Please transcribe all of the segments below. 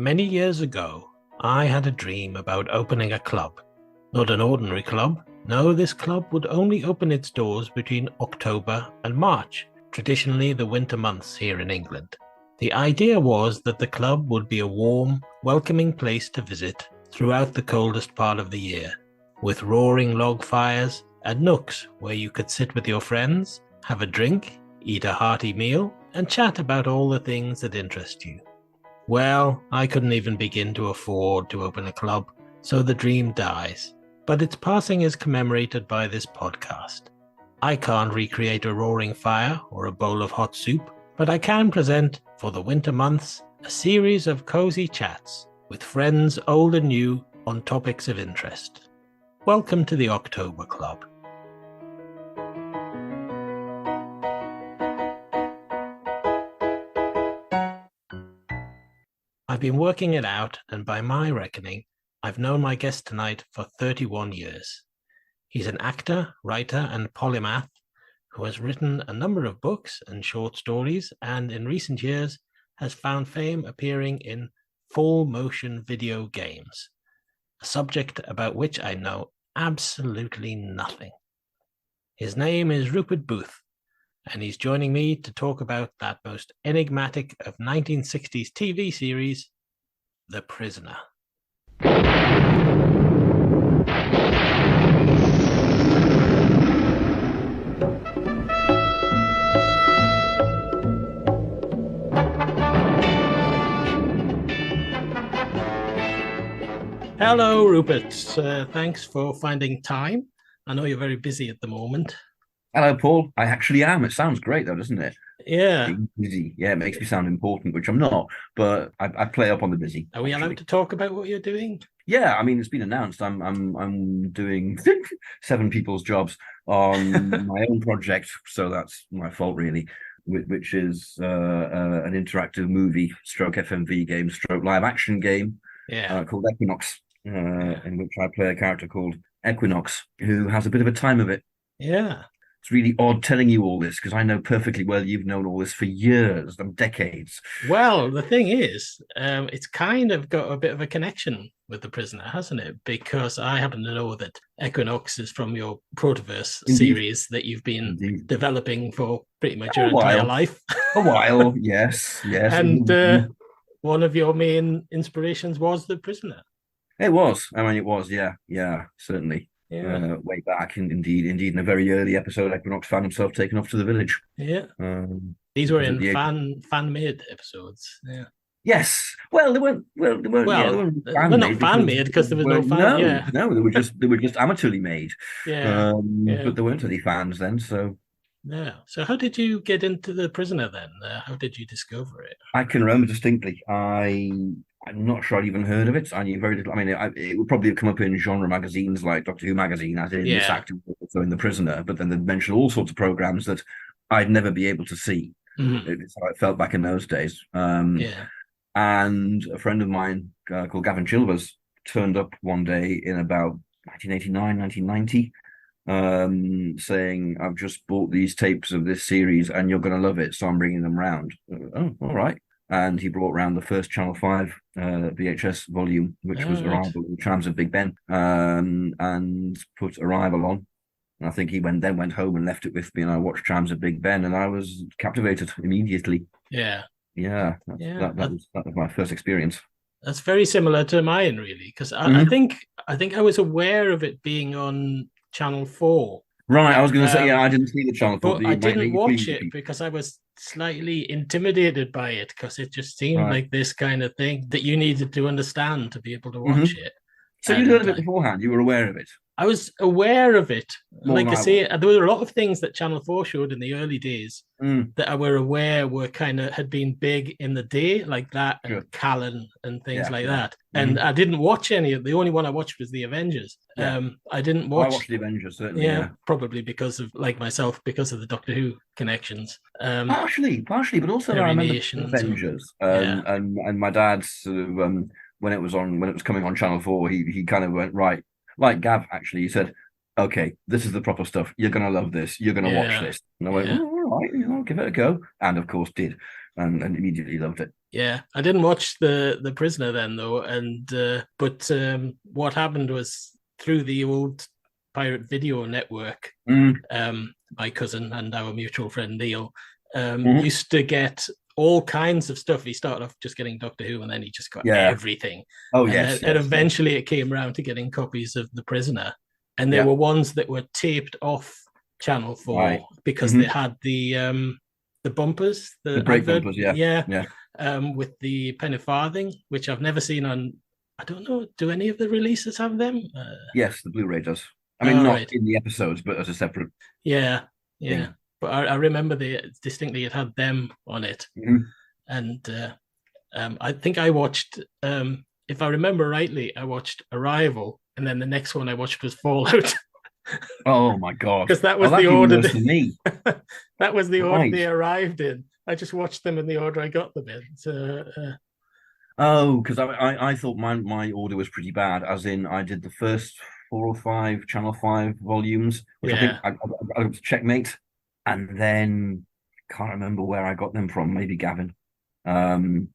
Many years ago, I had a dream about opening a club. Not an ordinary club. No, this club would only open its doors between October and March, traditionally the winter months here in England. The idea was that the club would be a warm, welcoming place to visit throughout the coldest part of the year, with roaring log fires and nooks where you could sit with your friends, have a drink, eat a hearty meal, and chat about all the things that interest you. Well, I couldn't even begin to afford to open a club, so the dream dies. But its passing is commemorated by this podcast. I can't recreate a roaring fire or a bowl of hot soup, but I can present, for the winter months, a series of cozy chats with friends old and new on topics of interest. Welcome to the October Club. I've been working it out, and by my reckoning, I've known my guest tonight for 31 years. He's an actor, writer, and polymath who has written a number of books and short stories, and in recent years has found fame appearing in full-motion video games, a subject about which I know absolutely nothing. His name is Rupert Booth, and he's joining me to talk about that most enigmatic of 1960s TV series, The Prisoner. Hello, Rupert. Thanks for finding time. I know you're very busy at the moment. Hello, Paul. I actually am. It sounds great, though, doesn't it? Yeah. Being busy. Yeah, it makes me sound important, which I'm not, but I play up on the busy. Are we allowed to talk about what you're doing? Yeah, I mean, it's been announced. I'm doing 7 people's jobs on my own project, so that's my fault, really. Which is an interactive movie, stroke FMV game, stroke live action game, called Equinox, in which I play a character called Equinox, who has a bit of a time of it. Yeah. It's really odd telling you all this because I know perfectly well you've known all this for years and decades. Well, the thing is, it's kind of got a bit of a connection with The Prisoner, hasn't it? Because I happen to know that Equinox is from your Protoverse series that you've been developing for pretty much your entire life. A while, yes. And one of your main inspirations was The Prisoner. It was. I mean, it was, yeah, certainly. Yeah. Way back, indeed, in a very early episode, Equinox found himself taken off to the village. Yeah, these were in fan-made episodes. Yeah. Yes. Well, they weren't. Well, they weren't. Well, they weren't not fan-made because there was no fan. No, they were just amateurly made. Yeah. But there weren't any fans then, so. Yeah. So how did you get into The Prisoner then? How did you discover it? I can remember distinctly. I'm not sure I'd even heard of it. I knew very little. I mean, it would probably have come up in genre magazines like Doctor Who magazine, as in this actor also in The Prisoner. But then they'd mention all sorts of programs that I'd never be able to see. Mm-hmm. It's how it felt back in those days. And a friend of mine called Gavin Chilvers turned up one day in about 1989, 1990, saying, "I've just bought these tapes of this series and you're going to love it, so I'm bringing them round." Oh, all right. And he brought around the first Channel 5 VHS volume, which was Arrival in Trams of Big Ben, and put Arrival on. And I think he went home and left it with me, and I watched Trams of Big Ben, and I was captivated immediately. Yeah. That was my first experience. That's very similar to mine, really, because I think I was aware of it being on Channel 4. Right, I was going to say, I didn't see the Channel 4. But I didn't watch it because I was slightly intimidated by it, because it just seemed like this kind of thing that you needed to understand to be able to watch it. So you heard of it beforehand? You were aware of it? I was aware of it. Like I say, there were a lot of things that Channel 4 showed in the early days that I were aware were had been big in the day, like that, and Callan and things like that. And I didn't watch any of the only one I watched was the Avengers. I didn't watch. I watched the Avengers, certainly. Yeah, probably because of, like myself, because of the Doctor Who connections. Partially, but also I remember the Avengers. And my dad sort of when it was coming on Channel 4, he kind of went, right. Like Gav, actually, he said, "Okay, this is the proper stuff. You're gonna love this. You're gonna watch this." And I went, "All right, give it a go," and of course did. and immediately loved it. Yeah, I didn't watch the Prisoner then though, and but what happened was through the old pirate video network, Mm, my cousin and our mutual friend Neil mhm. used to get all kinds of stuff. He started off just getting Doctor Who, and then he just got Yeah. everything. Oh And then yes, and yes, yes. eventually it came around to getting copies of The Prisoner, and there Yeah. were ones that were taped off Channel Right. 4 because they Hmm. had the bumpers, The the break advert, bumpers. Yeah. yeah, Yeah. with the penny farthing, which I've never seen on. I don't know. Do any of the releases have them? Yes, the Blu-ray does. I mean, All not right. in the episodes, but as a separate Yeah, yeah. thing. But I remember distinctly it had them on it, Mhm. and I think I watched. If I remember rightly, I watched Arrival, and then the next one I watched was Fallout, Oh my God. because that Oh, was the that's even order. worse than me. That was the order Right. they arrived in. I just watched them in the order I got them in. So, Oh, because I thought my order was pretty bad, as in I did the first 4 or 5 Channel 5 volumes, which I think yeah, I was Checkmate, and then can't remember where I got them from, maybe Gavin. Um,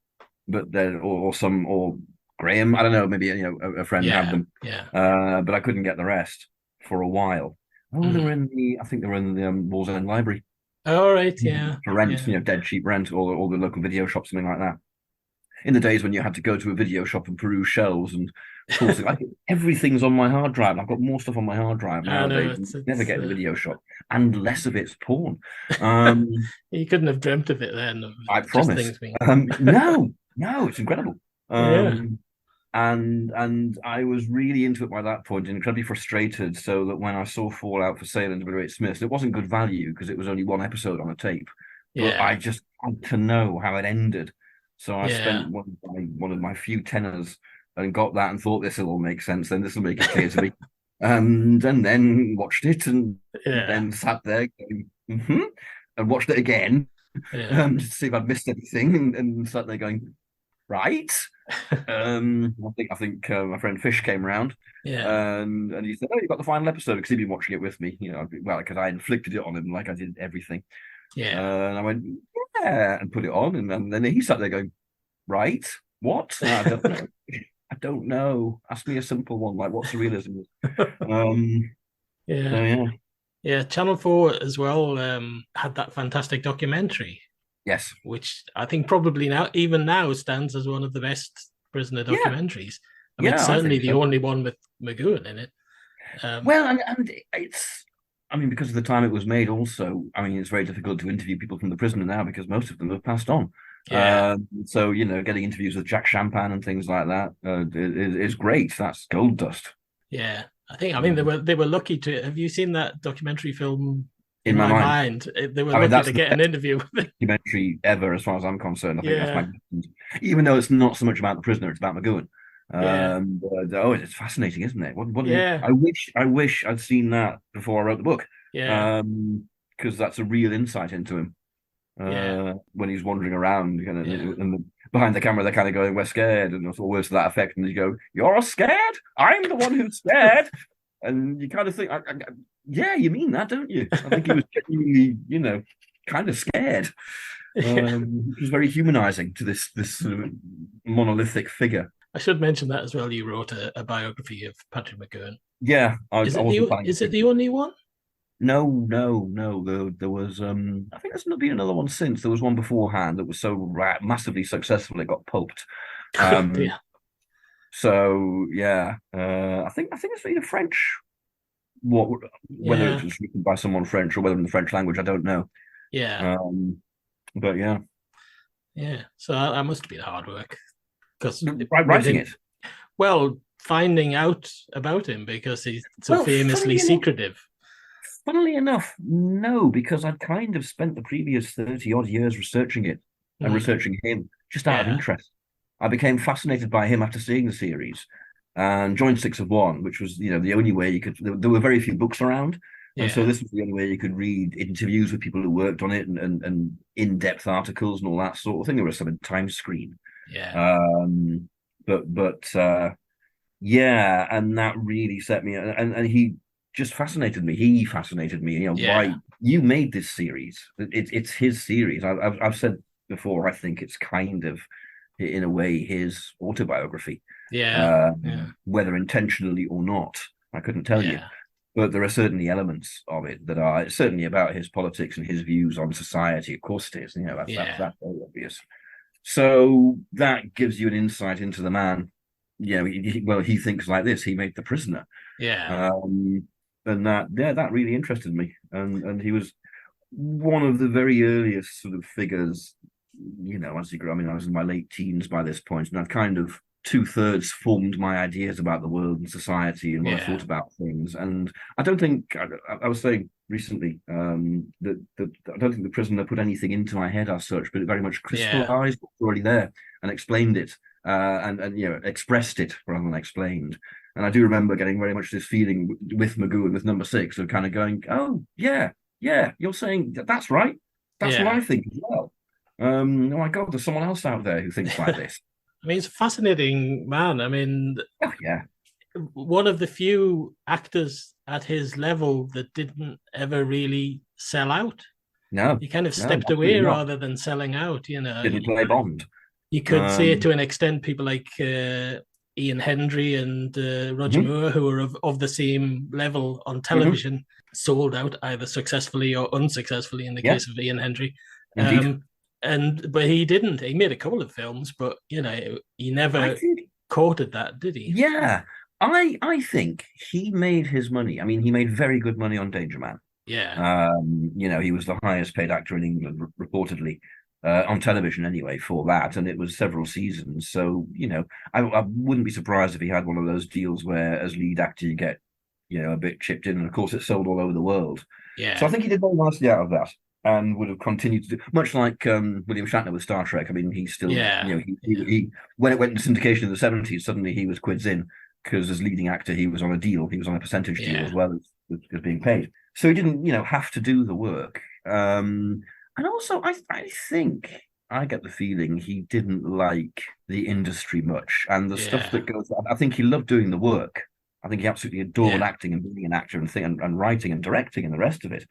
but then or some or Graham, I don't know, maybe a friend had yeah, them. yeah. But I couldn't get the rest for a while. Oh, they Mm. were in the I think they were in the Wall's End Library All right, yeah, for rent, yeah. dead cheap rent, or all the local video shops, something like that. In the days when you had to go to a video shop and peruse shelves and pull things, like everything's on my hard drive. I've got more stuff on my hard drive I know nowadays. You never it's get in a video shop, and less of it's porn. Um, you couldn't have dreamt of it then, of I just promise. things being. No, no, it's incredible. Yeah, Um, and I was really into it by that point, incredibly frustrated. So that when I saw Fallout for sale in WH Smith's, it wasn't good value because it was only one episode on a tape. But yeah, I just had to know how it ended. So I yeah, spent one of my few tenors and got that and thought this will all make sense. Then this will make it clear to me. And then watched it and yeah, then sat there going, and watched it again yeah, to see if I'd missed anything and sat there going, right. I think my friend Fish came around yeah, and he said, "Oh, you got the final episode," because he'd been watching it with me. Well, because I inflicted it on him like I did everything. yeah. And I went, "Yeah," and put it on, and then he sat there going, "Right, what? I don't know. I don't know. Ask me a simple one, like what's surrealism?" Um, so Yeah, yeah, yeah. Channel 4 as well had that fantastic documentary, yes, which I think probably now, even now, stands as one of the best prisoner yeah, documentaries. I mean, yeah, I certainly think the so. only one with McGowan in it. Um, Well, and it's, I mean, because of the time it was made, also, I mean, it's very difficult to interview people from the prisoner now because most of them have passed on. yeah, So, getting interviews with Jack Champagne and things like that is great. That's gold dust. yeah. I mean, Um, they were lucky to. Have you seen that documentary film in In my My mind, Mind? They were I mean, lucky that's to the get an interview with it. documentary ever, as far as I'm concerned. I think that's Yeah, magnificent. Even though it's not so much about the prisoner, it's about McGowan. yeah, It's fascinating, isn't it? yeah, I wish I'd seen that before I wrote the book. yeah, Because that's a real insight into him. yeah, When he's wandering around, kind of, yeah. and behind the camera, they're kind of going, "We're scared," and all words to that effect. And you go, "You're scared? I'm the one who's scared." And you kind of think, "Yeah, you mean that, don't you?" I think he was genuinely, kind of scared. Yeah. Which was very humanizing to this sort of monolithic figure. I should mention that as well. You wrote a biography of Patrick McGowan. Yeah, I wasn't planning Is to it pick the it. only one? No, no, no. There was I think there's not been another one since. There was one beforehand that was so massively successful it got pulped. Oh Um, dear. so yeah, I think it's been a French. What Whether it Yeah, was written by someone French or whether in the French language, I don't know. yeah, Um, but yeah, yeah. So I must have been hard work because with writing it. him, well, finding out about him because he's so Well, famously secretive. funnily enough, no, because I'd kind of spent the previous 30 odd years researching it and Mm, researching him just out of yeah, interest. I became fascinated by him after seeing the series and joined Six of One, which was, the only way you could, there were very few books around. And so yeah, this was the only way you could read interviews with people who worked on it and in-depth articles and all that sort of thing. There was some in Time Screen. yeah, Um, but yeah, and that really set me, and he just fascinated me. He fascinated me. yeah, Why you made this series? It's his series. I've said before I think it's kind of, in a way, his autobiography. Yeah. Yeah. Whether intentionally or not, I couldn't tell you. Yeah. But there are certainly elements of it that are certainly about his politics and his views on society. Of course it is. That's very obvious. So that gives you an insight into the man. He thinks like this. He made The Prisoner. Yeah. And that really interested me. And he was one of the very earliest sort of figures, as you grow. I mean, I was in my late teens by this point, and I've kind of 2/3 formed my ideas about the world and society and what I thought about things. And I don't think I was saying recently that I don't think The Prisoner put anything into my head as such, but it very much crystallized what's already there and explained it, and expressed it rather than explained. And I do remember getting very much this feeling with McGowan, with number 6, of kind of going, oh yeah, you're saying that's right. That's what I think as well. Oh my God, there's someone else out there who thinks like this. I mean, he's a fascinating man. I mean, one of the few actors at his level that didn't ever really sell out. No, he kind of stepped away rather than selling out. Didn't play Bond. You could say to an extent, people like Ian Hendry and Roger Moore, who were of the same level on television, sold out either successfully or unsuccessfully in the case of Ian Hendry. But he didn't. He made a couple of films, but he never courted that, did he? Yeah, I think he made his money. I mean, he made very good money on Danger Man. Yeah. He was the highest paid actor in England, reportedly, on television anyway, for that, and it was several seasons. So, I wouldn't be surprised if he had one of those deals where, as lead actor, you get, a bit chipped in, and of course, it sold all over the worworld. Yeah. So I think he did very nicely out of that, and would have continued to do much like William Shatner with Star Trek. I mean, he still, he when it went into syndication in the 70s, suddenly he was quids in, because as leading actor, he was on a deal. He was on a percentage deal as well as being paid. So he didn't, have to do the work. And also, I think I get the feeling he didn't like the industry much and the stuff that goes. I think he loved doing the work. I think he absolutely adored acting and being an actor and writing and directing and the rest of it.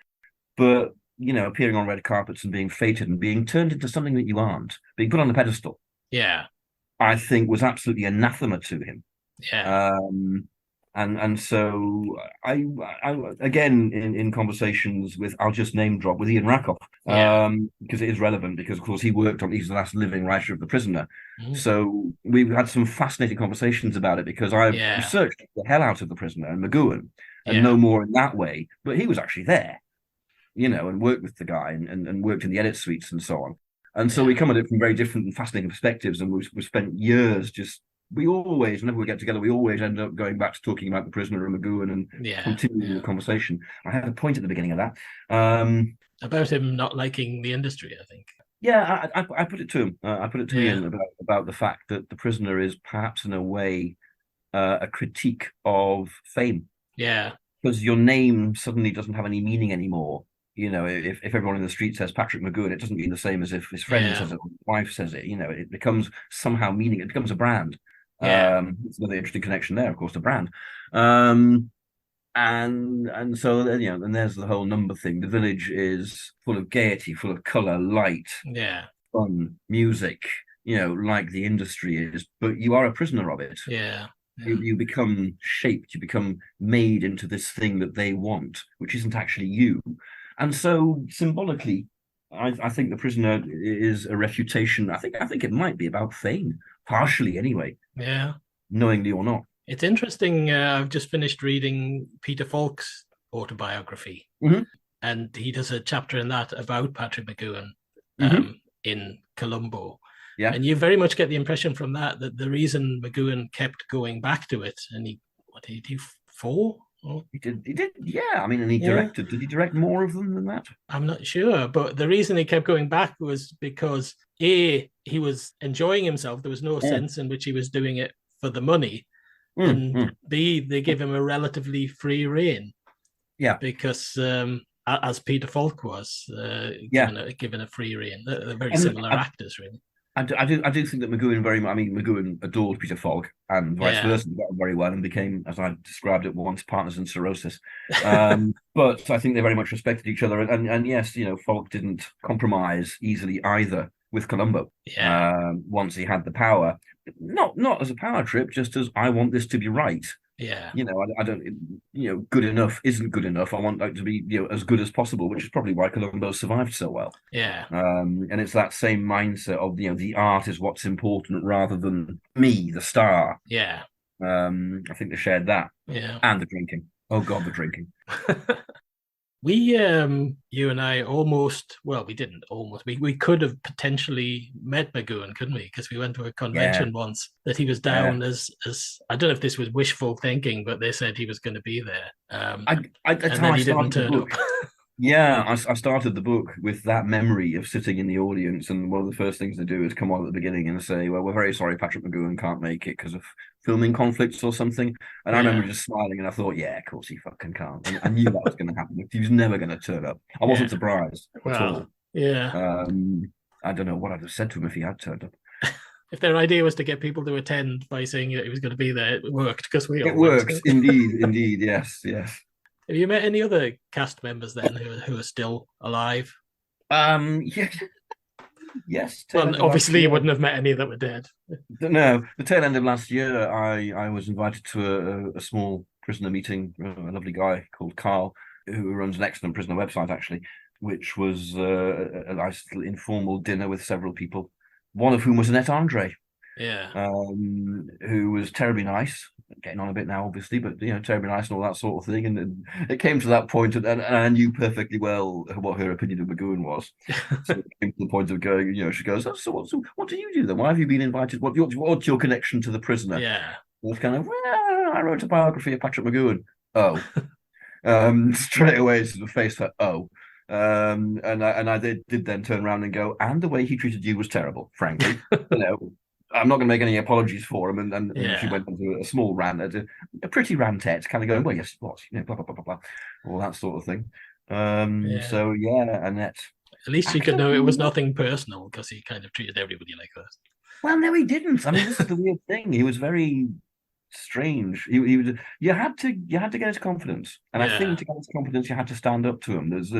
But appearing on red carpets and being feted and being turned into something that you aren't, being put on the pedestal, I think was absolutely anathema to him. And so I again in conversations with, I'll just name drop, with Ian Rakoff, because it is relevant, because of course he's the last living writer of The Prisoner. So we've had some fascinating conversations about it, because I researched the hell out of The Prisoner and McGowan and know more in that way, but he was actually there, and worked with the guy and worked in the edit suites and so on. And so we come at it from very different and fascinating perspectives, and we've spent years whenever we get together, we always end up going back to talking about The Prisoner and McGowan and continuing the conversation. I had a point at the beginning of that. About him not liking the industry, I think. Yeah, I put it to him. I put it to Ian about the fact that The Prisoner is perhaps, in a way, a critique of fame. Yeah. Because your name suddenly doesn't have any meaning anymore. If everyone in the street says Patrick McGowan, it doesn't mean the same as if his friend says it or his wife says it. It becomes somehow meaning. It becomes a brand. It's another interesting connection there, of course, to brand. And so and there's the whole number thing. The village is full of gaiety, full of color, light, fun, music, like the industry is, but you are a prisoner of it. You become shaped, you become made into this thing that they want, which isn't actually you. And so symbolically, I think The Prisoner is a refutation. I think it might be about fame, partially anyway. Yeah. Knowingly or not. It's interesting. I've just finished reading Peter Falk's autobiography, and he does a chapter in that about Patrick McGowan in Columbo. Yeah. And you very much get the impression from that the reason McGowan kept going back to it, and what did he do? 4? Oh. He did. Yeah. I mean, and he directed. Did he direct more of them than that? I'm not sure, but the reason he kept going back was because he was enjoying himself. There was no sense in which he was doing it for the money, and B, they give him a relatively free rein. Yeah, because as Peter Falk was given a free rein. They're very similar actors, really. I do think that McGowan very much. I mean, McGowan adored Peter Falk, and vice versa. He got on very well and became, as I described it once, partners in cirrhosis. But I think they very much respected each other. And yes, Falk didn't compromise easily either with Columbo. Yeah. Once he had the power, not as a power trip, just as I want this to be right. Yeah. I don't, good enough isn't good enough. I want that to be, as good as possible, which is probably why Columbo survived so well. Yeah. And it's that same mindset of, the art is what's important rather than me, the star. Yeah. I think they shared that. Yeah. And the drinking. Oh God, the drinking. We, you and I almost, well, we didn't almost, we could have potentially met McGowan, couldn't we? Because we went to a convention once that he was down as, I don't know if this was wishful thinking, but they said he was going to be there. That's and how then I he didn't started the turn book. up. Yeah, I started the book with that memory of sitting in the audience, and one of the first things they do is come on at the beginning and say, "Well, we're very sorry, Patrick McGowan can't make it because of filming conflicts or something." And I remember just smiling, and I thought, "Yeah, of course he fucking can't." And I knew that was going to happen. He was never going to turn up. I wasn't surprised at all. Yeah. I don't know what I'd have said to him if he had turned up. If their idea was to get people to attend by saying that he was going to be there, it worked because we all It worked, indeed, yes. Have you met any other cast members then who are still alive? Yeah, yes. Well, obviously you wouldn't have met any that were dead. No, the tail end of last year, I was invited to a small prisoner meeting. A lovely guy called Carl, who runs an excellent prisoner website, actually, which was a nice little informal dinner with several people, one of whom was Annette Andre. Yeah. Who was terribly nice, getting on a bit now, obviously, but terribly nice and all that sort of thing. And it came to that point, and I knew perfectly well what her opinion of McGowan was. So it came to the point of going, she goes, so what do you do then? Why have you been invited? What's your connection to the prisoner? Yeah. It was kind of, well, I wrote a biography of Patrick McGowan. Oh. Straight away to the face for and I did then turn around and go, and the way he treated you was terrible, frankly. I'm not going to make any apologies for him. And she went into a small rant, a pretty rantette, kind of going, well, yes, it was, blah, blah, blah, blah, blah, all that sort of thing. So, yeah, Annette. At least you could know it was nothing personal because he kind of treated everybody like that. Well, no, he didn't. I mean, this is the weird thing. He was very strange. He was. You had to get his confidence, and I think to get his confidence, you had to stand up to him. There's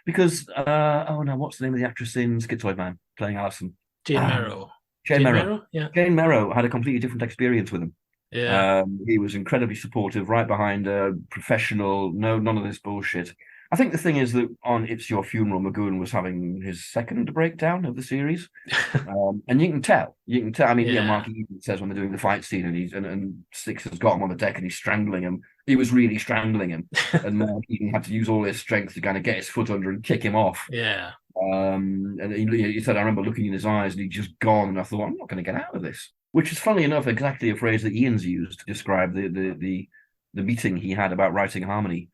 because what's the name of the actress in Schizoid Man playing Alison? Jane Merrow. Jane Merrow. Yeah. Jane Merrow had a completely different experience with him. Yeah. He was incredibly supportive, right behind her, professional, none of this bullshit. I think the thing is that on It's Your Funeral, McGowan was having his second breakdown of the series. And you can tell. I mean, Mark Eden says when they're doing the fight scene and Six has got him on the deck and he's strangling him. He was really strangling him. And Mark Eden had to use all his strength to kind of get his foot under and kick him off. Yeah. And he said, I remember looking in his eyes and he'd just gone, and I thought, I'm not going to get out of this. Which is, funnily enough, exactly a phrase that Ian's used to describe the meeting he had about writing harmony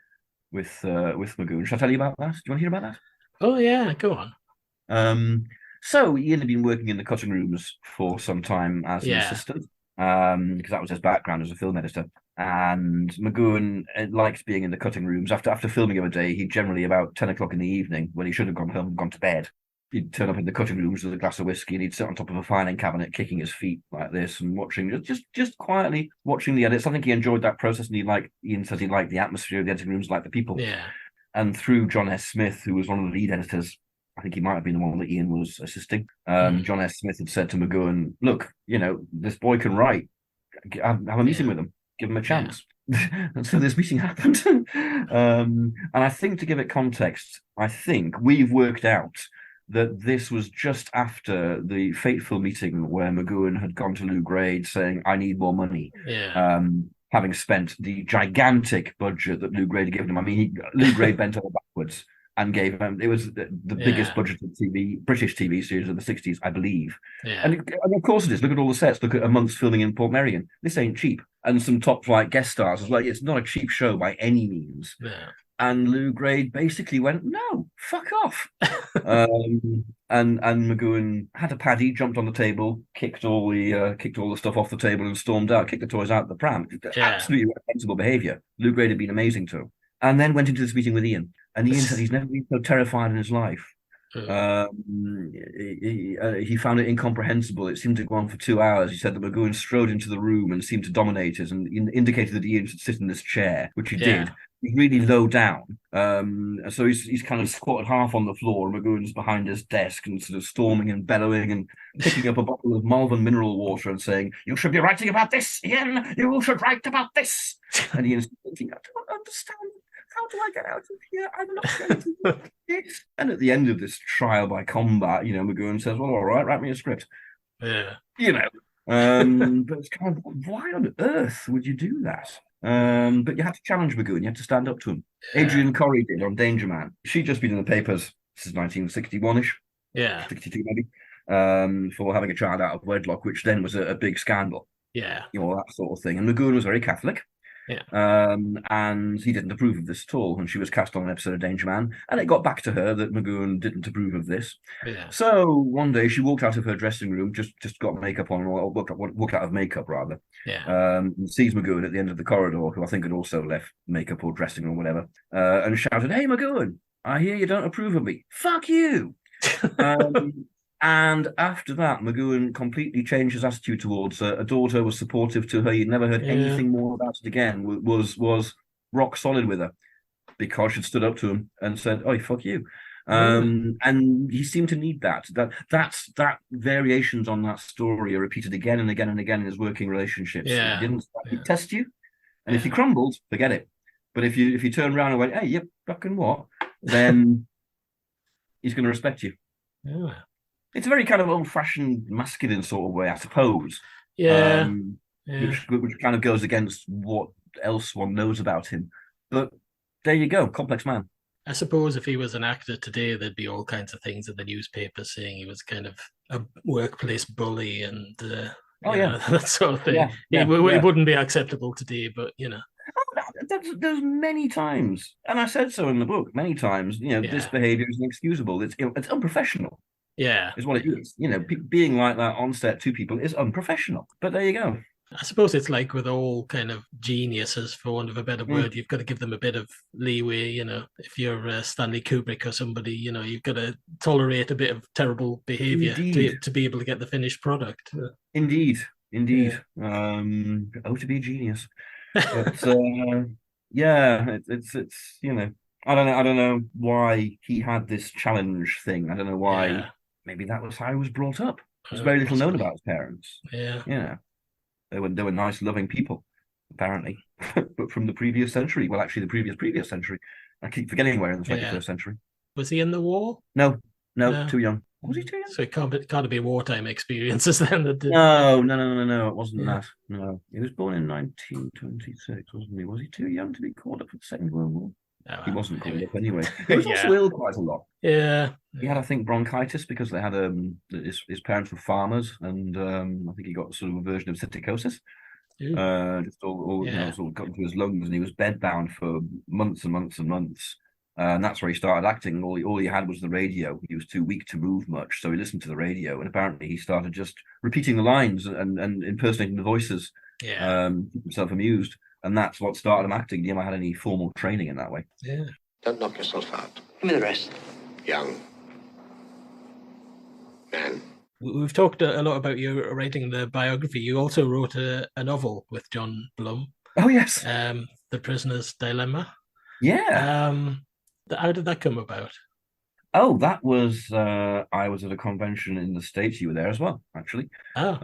with McGowan. Shall I tell you about that? Do you want to hear about that? Oh yeah, go on. So Ian had been working in the cutting rooms for some time as an assistant, because that was his background as a film editor. And McGowan liked being in the cutting rooms. After filming of a day, he'd generally about 10 o'clock in the evening, when he should have gone home and gone to bed, he'd turn up in the cutting rooms with a glass of whiskey, and he'd sit on top of a filing cabinet, kicking his feet like this and watching, just quietly watching the edits. I think he enjoyed that process, and Ian says he liked the atmosphere of the editing rooms, like the people. Yeah. And through John S. Smith, who was one of the lead editors, I think he might have been the one that Ian was assisting. John S. Smith had said to McGowan, look, this boy can write. Have a meeting with him. Give him a chance. And so this meeting happened. And I think, to give it context, I think we've worked out that this was just after the fateful meeting where McGowan had gone to Lou Grade saying, I need more money. Yeah. Having spent the gigantic budget that Lou Grade had given him. I mean, Lou Grade bent over backwards and gave him, it was the biggest budgeted British TV series of the 60s, I believe. Yeah. And of course it is. Look at all the sets. Look at a month's filming in Portmeirion. This ain't cheap. And some top flight guest stars as well. It's not a cheap show by any means. Yeah. And Lou Grade basically went, no, fuck off. And McGowan had a paddy, jumped on the table, kicked all the stuff off the table and stormed out, kicked the toys out of the pram. Absolutely reprehensible behaviour. Lou Grade had been amazing to him. And then went into this meeting with Ian. And Ian said he's never been so terrified in his life. He found it incomprehensible. It seemed to go on for 2 hours. He said that McGowan strode into the room and seemed to dominate us, and indicated that Ian should sit in this chair, which he did. he's really low down. So he's kind of squatted half on the floor, and McGowan's behind his desk and sort of storming and bellowing and picking up a bottle of Malvern mineral water and saying, "You should be writing about this, Ian. You should write about this." And Ian's thinking, "I don't understand. How do I get out of here? I'm not going to do this." And at the end of this trial by combat, McGowan says, "Well, all right, write me a script." Yeah. But it's kind of, why on earth would you do that? But you had to challenge McGowan. You had to stand up to him. Adrian Corrie did on Danger Man. She'd just been in the papers. This is 1961-ish. Yeah. 62 maybe. For having a child out of wedlock, which then was a big scandal. Yeah. That sort of thing. And McGowan was very Catholic. Yeah. And he didn't approve of this at all. And she was cast on an episode of Danger Man. And it got back to her that McGowan didn't approve of this. Yeah. So one day she walked out of her dressing room, just got makeup on, or walked out of makeup rather. Yeah. And sees McGowan at the end of the corridor, who I think had also left makeup or dressing or whatever, and shouted, "Hey, McGowan, I hear you don't approve of me. Fuck you." And after that, McGowan completely changed his attitude towards her. A daughter, was supportive to her. You'd never heard anything more about it again. Was rock solid with her because she'd stood up to him and said, "Oh, fuck you." And he seemed to need that. That variations on that story are repeated again and again and again in his working relationships. Yeah. He'd test you, and if you crumbled, forget it. But if you turn around and went, "Hey, you fucking what?" then he's going to respect you. Yeah. It's a very kind of old-fashioned masculine sort of way, I suppose. Yeah. Which kind of goes against what else one knows about him. But there you go, complex man. I suppose if he was an actor today, there'd be all kinds of things in the newspapers saying he was kind of a workplace bully and that sort of thing. It wouldn't be acceptable today, but There's many times, and I said so in the book many times. This behavior is inexcusable. It's unprofessional. Yeah, is what it is. Being like that on set to people is unprofessional. But there you go. I suppose it's like with all kind of geniuses, for want of a better word, you've got to give them a bit of leeway. If you're Stanley Kubrick or somebody, you've got to tolerate a bit of terrible behavior to be able to get the finished product. Indeed. To be a genius. But it's I don't know why he had this challenge thing. I don't know why. Yeah. Maybe that was how he was brought up. There's very little known about his parents. Yeah. They were nice, loving people, apparently, but from the previous century. Well, actually, the previous century. I keep forgetting we're in the 21st century. Was he in the war? No, too young. Was he too young? So it can't be wartime experiences then. No. It wasn't that. No, he was born in 1926, wasn't he? Was he too young to be caught up with the Second World War? Oh, he wasn't caught up anyway. He was also ill quite a lot. Yeah. He had, I think, bronchitis because they had his parents were farmers, and I think he got sort of a version of psittacosis. Just all sort of got into his lungs, and he was bedbound for months and months and months. And that's where he started acting. All he had was the radio. He was too weak to move much, so he listened to the radio, and apparently he started just repeating the lines and impersonating the voices. Yeah. Keep himself amused. And that's what started him acting. He never had any formal training in that way. Yeah. Don't knock yourself out. Give me the rest. Young man. We've talked a lot about you writing the biography. You also wrote a novel with John Blum. Oh, yes. The Prisoner's Dilemma. Yeah. How did that come about? Oh, that was I was at a convention in the States. You were there as well, actually. Oh,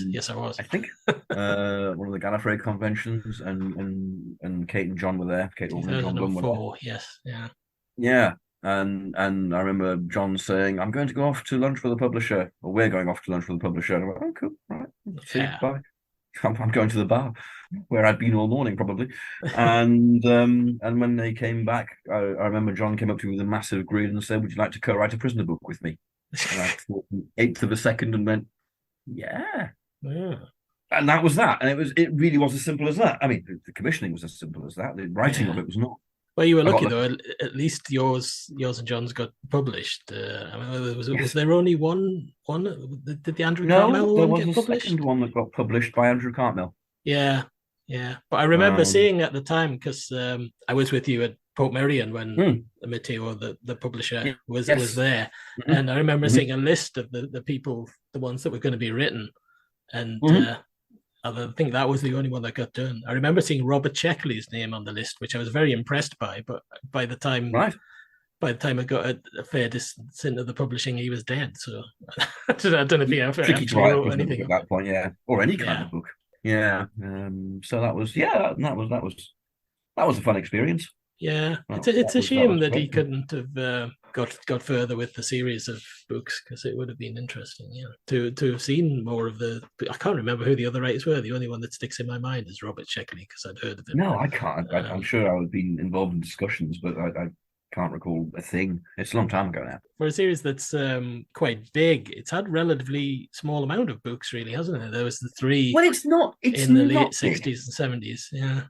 yes, I was. I think one of the Gallifrey conventions, and Kate and John were there. Kate and John Blum were there. Yes, yeah, yeah. And I remember John saying, "I'm going to go off to lunch with the publisher," or "We're going off to lunch with the publisher." And I went, "Oh, cool, right, see you, bye." I'm going to the bar where I'd been all morning probably. And when they came back, I remember John came up to me with a massive grin and said, "Would you like to co-write a prisoner book with me?" And I thought an eighth of a second and went, yeah. And that was that. And it really was as simple as that. I mean, the commissioning was as simple as that. The writing of it was not. Well, you were lucky though. At least yours and John's got published. I mean, was there only one? Did the Andrew Cartmel one get published? There was a second one that got published by Andrew Cartmel. Yeah. But I remember seeing at the time, because I was with you at Port Merion when Matteo, the publisher, was there, and I remember seeing a list of the people, the ones that were going to be written, and I think that was the only one that got done. I remember seeing Robert Sheckley's name on the list, which I was very impressed by. But by the time Right. by the time I got a fair distance into the publishing, he was dead. So I don't know if he ever Tricky to actually write a wrote prison book anything. at that point, yeah, or any kind Yeah, of book. Yeah. So that was a fun experience. yeah. That, It's a that shame was that he great. couldn't have got further with the series of books, because it would have been interesting, to have seen more of the. I can't remember who the other writers were. The only one that sticks in my mind is Robert Sheckley, because I'd heard of him. No, I can't. I'm Um, sure I would be involved in discussions, but I can't recall a thing. It's a long time ago now. for a series that's quite big, it's had relatively small amount of books, really, hasn't it? There was the three Well, it's not. It's in the late not big. 60s and 70s. Yeah.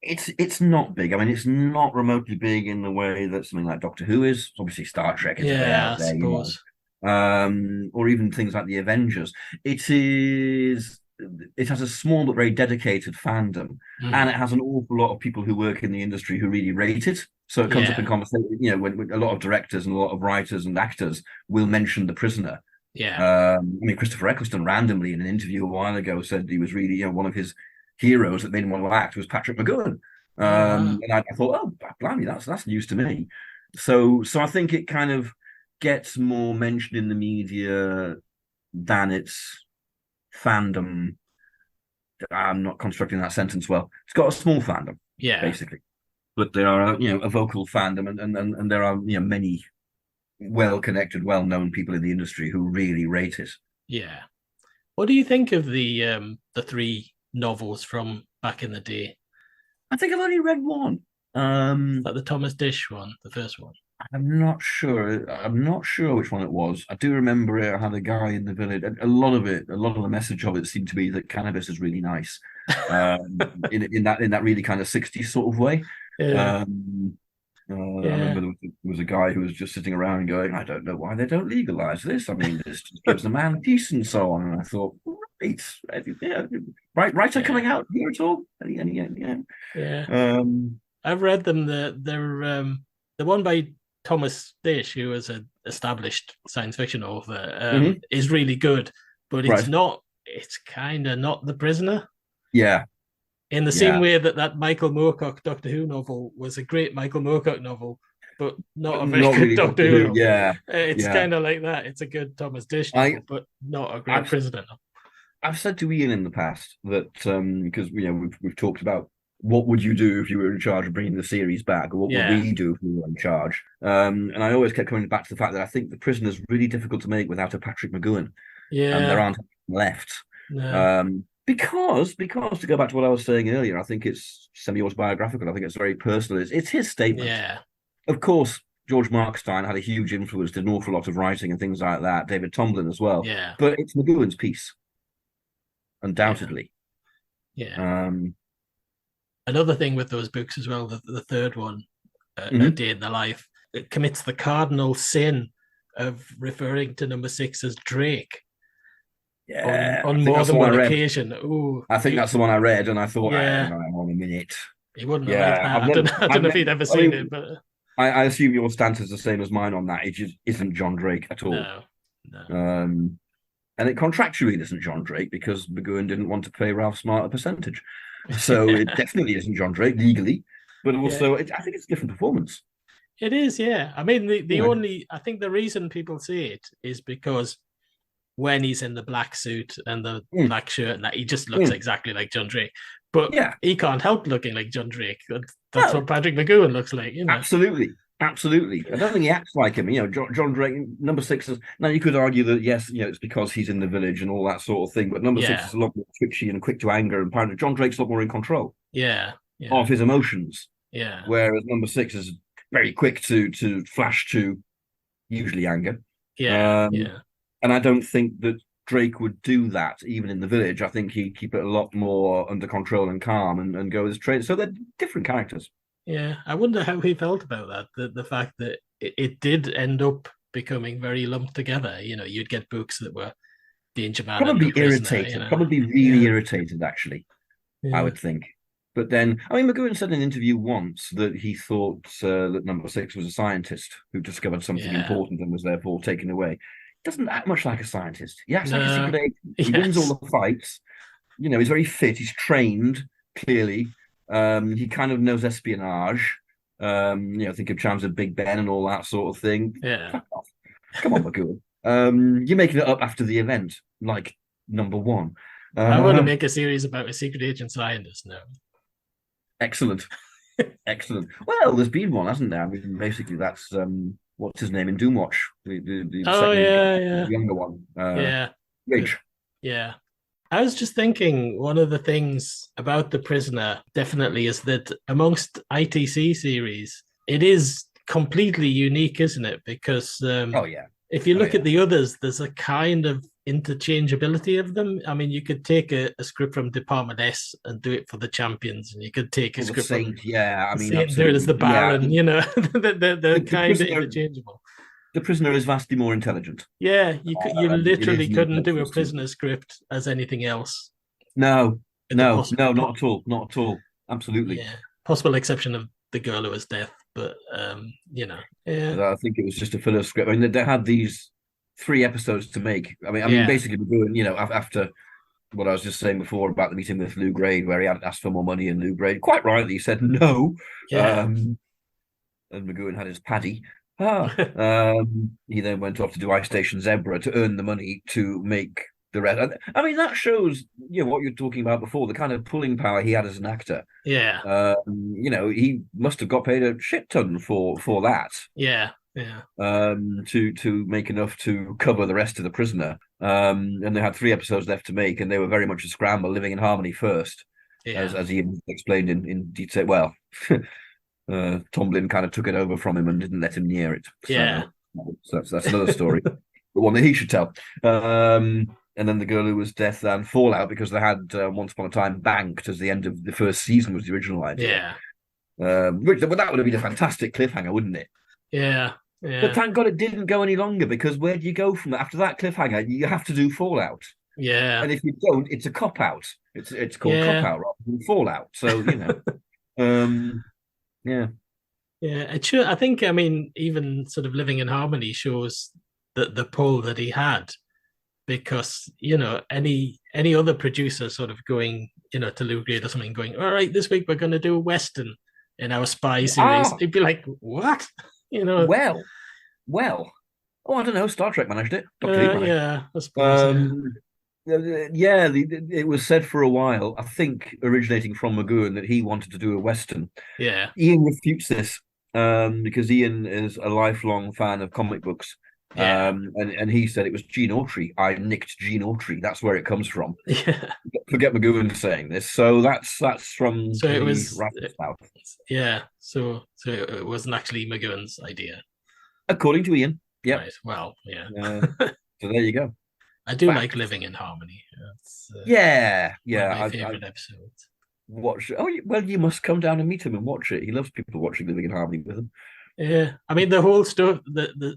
It's not big. I mean, it's not remotely big in the way that something like Doctor Who is. Obviously, Star Trek is a bit Yeah, out I there, suppose. or even things like the Avengers. It is. It has a small but very dedicated fandom, and it has an awful lot of people who work in the industry who really rate it. So it comes up in Yeah. conversation. When a lot of directors and a lot of writers and actors will mention The Prisoner. Yeah. I mean, Christopher Eccleston randomly in an interview a while ago said he was really, one of his heroes that made him want to act was Patrick McGowan. Oh, wow. And I thought, oh, blimey, that's news to me. So I think it kind of gets more mentioned in the media than its fandom. I'm not constructing that sentence well. It's got a small fandom, Yeah. basically, but there are a vocal fandom, and there are many well-connected, well-known people in the industry who really rate it. Yeah. What do you think of the three novels from back in the day? I think I've only read one. Like the Thomas Dish one, the first one. I'm not sure. I'm not sure which one it was. I do remember it. I had a guy in the village. A lot of the message of it seemed to be that cannabis is really nice, in that really kind of 60s sort of way. Yeah. I Yeah. remember there was a guy who was just sitting around and going, "I don't know why they don't legalize this. I mean, this just gives the man peace and so on." And I thought, right, yeah, writer coming out here at all? Yeah. Um, I've read them. They're the one by Thomas Dish, who was an established science fiction author, is really good, but it's right. not. It's kind of not The Prisoner. Yeah. In the same way that Michael Moorcock Doctor Who novel was a great Michael Moorcock novel, but not a very Not good really Doctor Who novel. Yeah. It's kind of like that. It's a good Thomas Dish novel, but not a great Prisoner novel. I've said to Ian in the past that because we've talked about what would you do if you were in charge of bringing the series back, or what would we do if we were in charge? And I always kept coming back to the fact that I think The Prisoner is really difficult to make without a Patrick McGowan. Yeah, and there aren't left. No. Because to go back to what I was saying earlier, I think it's semi-autobiographical. I think it's very personal. It's his statement. Yeah. Of course, George Markstein had a huge influence, did an awful lot of writing and things like that. David Tomblin as well. Yeah. But it's McGowan's piece, undoubtedly. Yeah. Another thing with those books as well, the third one, A Day in the Life, it commits the cardinal sin of referring to number 6 as Drake. Yeah, on more than one occasion. Ooh, I think that's the one I read, and I thought, yeah, hang on a minute. He wouldn't have liked that. I don't know if he'd ever seen it, but I assume your stance is the same as mine on that. It just isn't John Drake at all. No. And it contractually isn't John Drake because McGowan didn't want to pay Ralph Smart a percentage. So it definitely isn't John Drake legally, but also I think it's a different performance. It is, yeah. I mean, I think the reason people see it is because when he's in the black suit and the black shirt, and that he just looks exactly like John Drake. But he can't help looking like John Drake. That's what Patrick McGowan looks like. Absolutely. I don't think he acts like him. John Drake, number 6 is. Now you could argue that yes, it's because he's in the village and all that sort of thing. But number 6 is a lot more twitchy and quick to anger, and John Drake's a lot more in control. Of his emotions. Yeah. Whereas number 6 is very quick to flash to usually anger. And I don't think that Drake would do that even in the village. I think he'd keep it a lot more under control and calm and go his trade. So they're different characters. Yeah, I wonder how he felt about that. The fact that it did end up becoming very lumped together. You'd get books that were Danger Man. Probably irritated. Probably really irritated, actually, I would think. But then, I mean, McGowan said in an interview once that he thought that number 6 was a scientist who discovered something important and was therefore taken away. Doesn't act much like a scientist. He acts like a secret agent. He wins all the fights, he's very fit. He's trained, clearly. He kind of knows espionage. Think of Chimes of Big Ben and all that sort of thing. Yeah. Fuck off. Come on, McGowan. You're making it up after the event, like number one. I want to make a series about a secret agent scientist now. Excellent. Excellent. Well, there's been one, hasn't there? I mean, basically, that's what's his name in Doomwatch? The second, younger one. Ridge. Yeah. I was just thinking, one of the things about The Prisoner definitely is that amongst ITC series, it is completely unique, isn't it? Because if you look at the others, there's a kind of interchangeability of them. I mean, you could take a script from Department S and do it for the Champions, and you could take a script from do it as the Baron. They're kind of interchangeable. The Prisoner is vastly more intelligent. Yeah, you literally couldn't do a Prisoner script as anything else. No, not at all. Not at all. Absolutely. Yeah. Possible exception of The Girl Who Was Death, but Yeah. I think it was just a filler script. I mean, they had these 3 episodes to make. I mean, basically, we're doing, after what I was just saying before about the meeting with Lou Grade, where he had asked for more money, and Lou Grade quite rightly said no. Yeah. And McGowan had his paddy. He then went off to do Ice Station Zebra to earn the money to make the rest. I mean, that shows what you're talking about before, the kind of pulling power he had as an actor. Yeah. He must have got paid a shit ton for that. Yeah. To make enough to cover the rest of The Prisoner. And they had 3 episodes left to make, and they were very much a scramble, living in harmony first, as Ian explained in detail. Well, Tomlin kind of took it over from him and didn't let him near it. So that's another story, but one that he should tell. And then The Girl Who Was Death and Fallout, because they had Once Upon a Time banked as the end of the first season was the original idea. Yeah. But that would have been a fantastic cliffhanger, wouldn't it? Yeah. But thank God it didn't go any longer, because where do you go from that? After that cliffhanger, you have to do Fallout. Yeah. And if you don't, it's a cop-out. It's called cop-out rather than Fallout. So, Yeah. It should. I think, even sort of Living in Harmony shows the pull that he had, because, any other producer sort of going, to Lou Grade or something, going, all right, this week we're going to do a Western in our spy series. He'd be like, what? Well. Oh, I don't know. Star Trek managed it. I suppose. It was said for a while, I think originating from McGowan, that he wanted to do a Western. Yeah. Ian refutes this because Ian is a lifelong fan of comic books. Yeah. And he said it was Gene Autry. I nicked Gene Autry. That's where it comes from. Yeah. Forget McGowan saying this. So that's from it was south. Yeah. So it wasn't actually McGowan's idea, according to Ian. Yeah. Right. Well, yeah. So there you go. I do like Living in Harmony. It's, my favorite episodes. Watch. You must come down and meet him and watch it. He loves people watching Living in Harmony with him. Yeah, I mean, the whole stuff,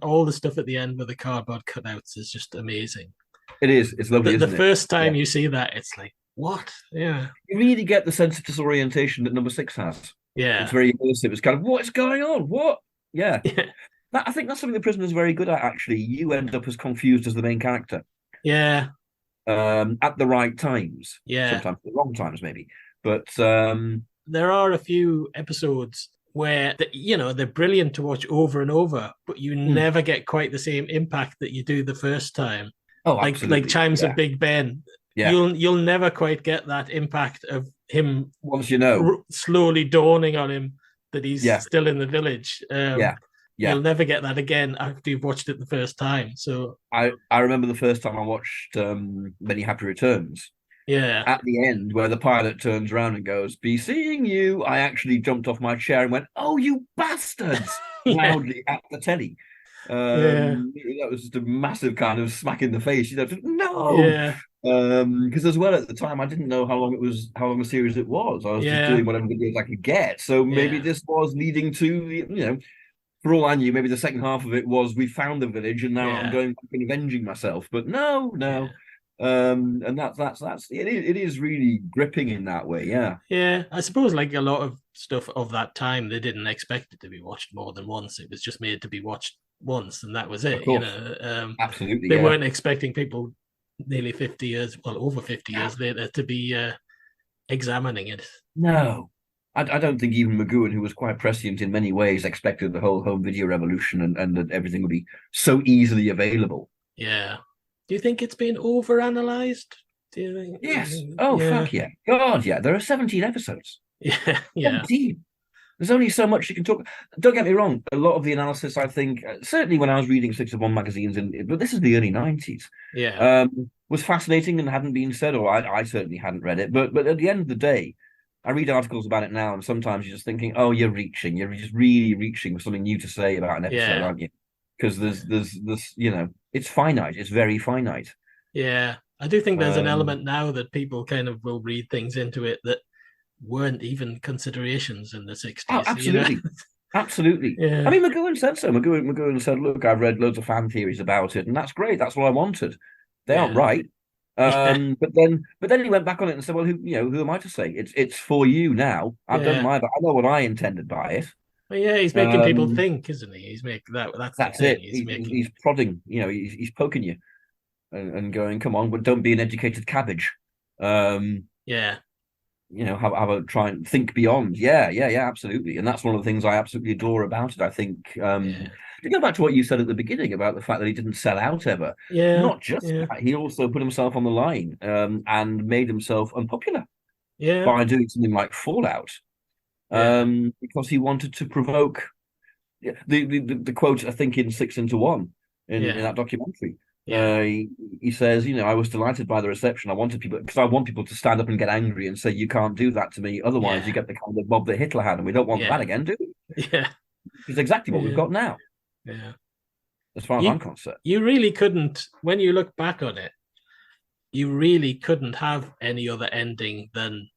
all the stuff at the end with the cardboard cutouts is just amazing. It is. It's lovely. The first time you see that, it's like, what? Yeah. You really get the sense of disorientation that number 6 has. Yeah. It's very immersive. It's kind of, what's going on? What? Yeah. I think that's something The Prisoner is very good at, actually. You end up as confused as the main character. Yeah. At the right times. Yeah. Sometimes the wrong times, maybe. But there are a few episodes where they're brilliant to watch over and over, but you never get quite the same impact that you do the first time. Oh, like Chimes of Big Ben. Yeah. You'll never quite get that impact of him once slowly dawning on him that he's still in the village. You'll never get that again after you've watched it the first time. So I remember the first time I watched Many Happy Returns. Yeah. At the end, where the pilot turns around and goes, "Be seeing you," I actually jumped off my chair and went, "Oh, you bastards!" loudly at the telly. That was just a massive kind of smack in the face. No. Yeah. Because as well at the time I didn't know how long a series it was. I was just doing whatever videos I could get. So maybe this was leading to, for all I knew, maybe the second half of it was we found the village and now I'm going back and avenging myself. But no. Yeah. And that's it is really gripping in that way. Yeah, I suppose like a lot of stuff of that time, they didn't expect it to be watched more than once. It was just made to be watched once, and that was it. Absolutely. They weren't expecting people nearly 50 years, well, over 50 years later, to be examining it. No. I don't think even McGowan, who was quite prescient in many ways, expected the whole home video revolution and that everything would be so easily available. Yeah. Do you think it's been overanalyzed? Do you think? Yes. Oh, yeah. fuck yeah. God, yeah. There are 17 episodes. Yeah. Yeah. 17. There's only so much you can talk. Don't get me wrong. A lot of the analysis, I think, certainly when I was reading 6 of 1 magazines, but this is the early 90s, Yeah. was fascinating and hadn't been said, or I certainly hadn't read it. But at the end of the day, I read articles about it now, and sometimes you're just thinking, oh, you're just really reaching for something new to say about an episode, aren't you? Because there's, it's finite. It's very finite. Yeah. I do think there's an element now that people kind of will read things into it that weren't even considerations in the 60s. Oh, absolutely. Absolutely. Yeah. I mean, McGowan said so. McGowan said, look, I've read loads of fan theories about it, and that's great. That's what I wanted. They aren't right. But then he went back on it and said, well, who am I to say? It's for you now. I've done my, I know what I intended by it. Well, yeah, he's making people think, isn't he? He's making that's it. He's he's prodding, he's poking you and going, come on, but don't be an educated cabbage. Have a try and think beyond. Yeah, absolutely. And that's one of the things I absolutely adore about it. I think to go back to what you said at the beginning about the fact that he didn't sell out ever. Yeah. Not just that, he also put himself on the line and made himself unpopular by doing something like Fallout. Because he wanted to provoke the quote, I think, in 6 into 1 in that documentary. He says, I was delighted by the reception. I want people to stand up and get angry and say, you can't do that to me. Otherwise, you get the kind of mob that Hitler had, and we don't want that again, do we? Yeah. It's exactly what we've got now. Yeah. As far as I'm concerned. You really couldn't, when you look back on it, you really couldn't have any other ending than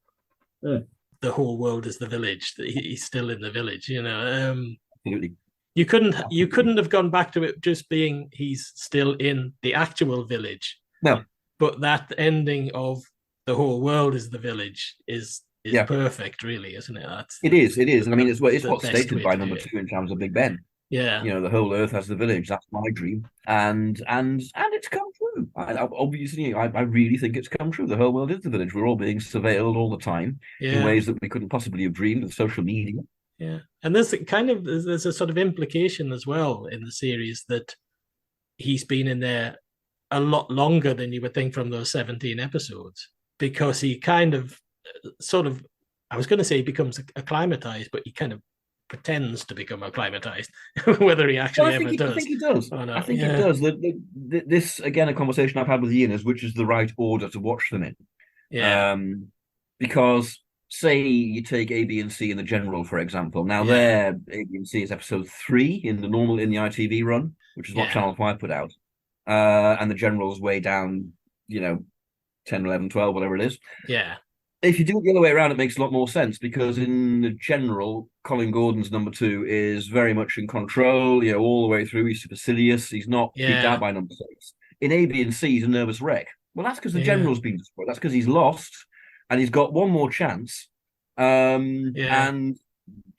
the whole world is the village. He's still in the village, Absolutely. You couldn't have gone back to it just being he's still in the actual village. No. But that ending of the whole world is the village is perfect, really, isn't it? It is. And I mean, it's what's stated by number 2 in terms of Big Ben. Yeah. The whole earth has the village. That's my dream. And it's come true. Obviously, I really think it's come true. The whole world is the village. We're all being surveilled all the time in ways that we couldn't possibly have dreamed with social media. Yeah, and there's a sort of implication as well in the series that he's been in there a lot longer than you would think from those 17 episodes, because he kind of I was going to say he becomes acclimatized, but he kind of pretends to become acclimatized, whether he actually ever does. I think he does. Oh, no. I think he does. This, again, a conversation I've had with Ian is which is the right order to watch them in. Yeah. Because say you take A, B, and C in the general, for example. Now there, A, B, and C is episode 3 in the ITV run, which is what Channel 5 put out. And the general's way down, 10, 11, 12, whatever it is. Yeah. If you do it the other way around, it makes a lot more sense, because in the general, Colin Gordon's number 2 is very much in control, all the way through. He's supercilious. He's not freaked out by number 6. In A, B, and C, he's a nervous wreck. Well, that's because the general's been destroyed. That's because he's lost. And he's got one more chance, and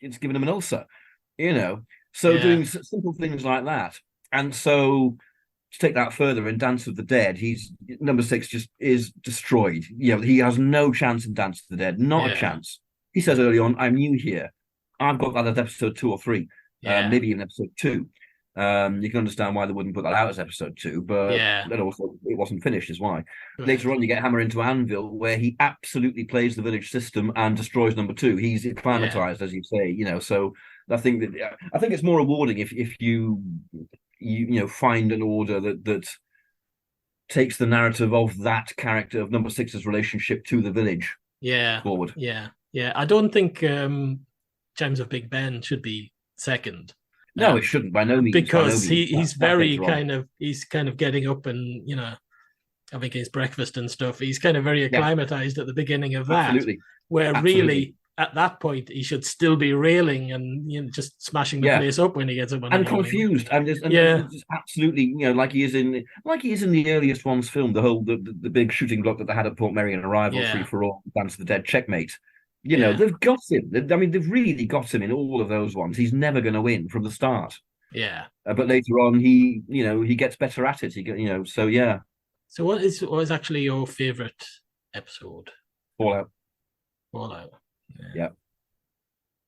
it's given him an ulcer, So doing simple things like that. And so to take that further, in Dance of the Dead, he's number 6 just is destroyed. He has no chance in Dance of the Dead, not a chance. He says early on, I'm new here. I've got that as episode 2 or 3, maybe even episode 2. You can understand why they wouldn't put that out as episode 2, but then also it wasn't finished is why. Right. Later on, you get Hammer into Anvil, where he absolutely plays the village system and destroys number 2. He's acclimatized, as you say, So I think it's more rewarding if you find an order that takes the narrative of that character of number 6's relationship to the village forward. Yeah. I don't think James of Big Ben should be second. No, it shouldn't by no means. Because he's very kind of getting up and having his breakfast and stuff. He's kind of very acclimatized at the beginning of that. Absolutely. Where really at that point he should still be railing and just smashing the place up when he gets up and confused and just absolutely like he is in the earliest ones filmed, the big shooting block that they had at Port Mary and Arrival, Free for All, Dance of the Dead, Checkmate. They've got him. They've really got him in all of those ones. He's never going to win from the start. Yeah. But later on, he gets better at it. So what is actually your favorite episode? Fallout. Fallout. Yeah.